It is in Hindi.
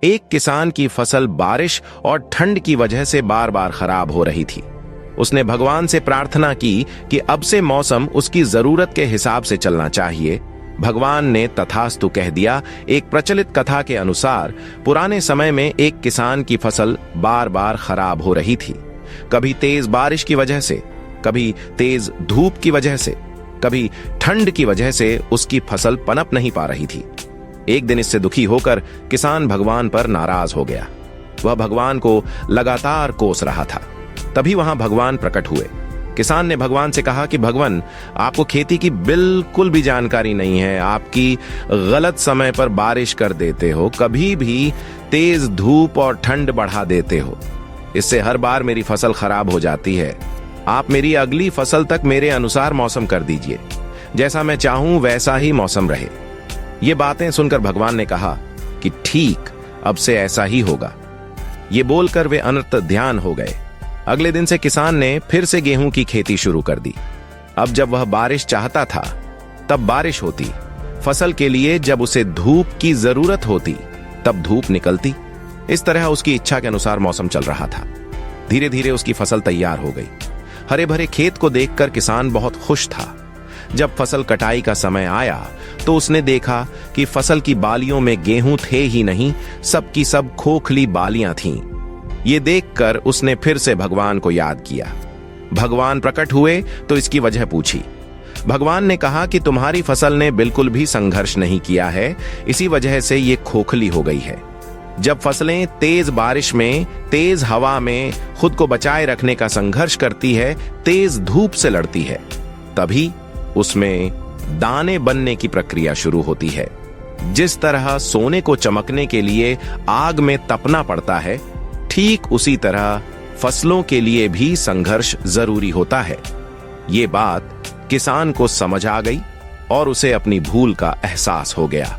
एक किसान की फसल बारिश और ठंड की वजह से बार बार खराब हो रही थी। उसने भगवान से प्रार्थना की कि अब से मौसम उसकी जरूरत के हिसाब से चलना चाहिए। भगवान ने तथास्तु कह दिया। एक प्रचलित कथा के अनुसार पुराने समय में एक किसान की फसल बार बार खराब हो रही थी। कभी तेज बारिश की वजह से, कभी तेज धूप की वजह से, कभी ठंड की वजह से उसकी फसल पनप नहीं पा रही थी। एक दिन इससे दुखी होकर किसान भगवान पर नाराज हो गया। वह भगवान को लगातार कोस रहा था। तभी वहां भगवान प्रकट हुए। किसान ने भगवान से कहा कि भगवान, आपको खेती की बिल्कुल भी जानकारी नहीं है। आपकी गलत समय पर बारिश कर देते हो, कभी भी तेज धूप और ठंड बढ़ा देते हो। इससे हर बार मेरी फसल खराब हो जाती है। आप मेरी अगली फसल तक मेरे अनुसार मौसम कर दीजिए। जैसा मैं चाहूं वैसा ही मौसम रहे। ये बातें सुनकर भगवान ने कहा कि ठीक, अब से ऐसा ही होगा। ये बोलकर वे अनर्थ ध्यान हो गए। अगले दिन से किसान ने फिर से गेहूं की खेती शुरू कर दी। अब जब वह बारिश चाहता था तब बारिश होती, फसल के लिए जब उसे धूप की जरूरत होती तब धूप निकलती। इस तरह उसकी इच्छा के अनुसार मौसम चल रहा था। धीरे धीरे उसकी फसल तैयार हो गई। हरे भरे खेत को देखकर किसान बहुत खुश था। जब फसल कटाई का समय आया तो उसने देखा कि फसल की बालियों में गेहूं थे ही नहीं, सबकी सब खोखली बालियां थीं। ये देखकर उसने फिर से भगवान को याद किया। भगवान प्रकट हुए तो इसकी वजह पूछी। भगवान ने कहा कि तुम्हारी फसल ने बिल्कुल भी संघर्ष नहीं किया है, इसी वजह से ये खोखली हो गई है। जब फसलें तेज बारिश में, तेज हवा में खुद को बचाए रखने का संघर्ष करती है, तेज धूप से लड़ती है, तभी उसमें दाने बनने की प्रक्रिया शुरू होती है। जिस तरह सोने को चमकने के लिए आग में तपना पड़ता है, ठीक उसी तरह फसलों के लिए भी संघर्ष जरूरी होता है। ये बात किसान को समझ आ गई और उसे अपनी भूल का एहसास हो गया।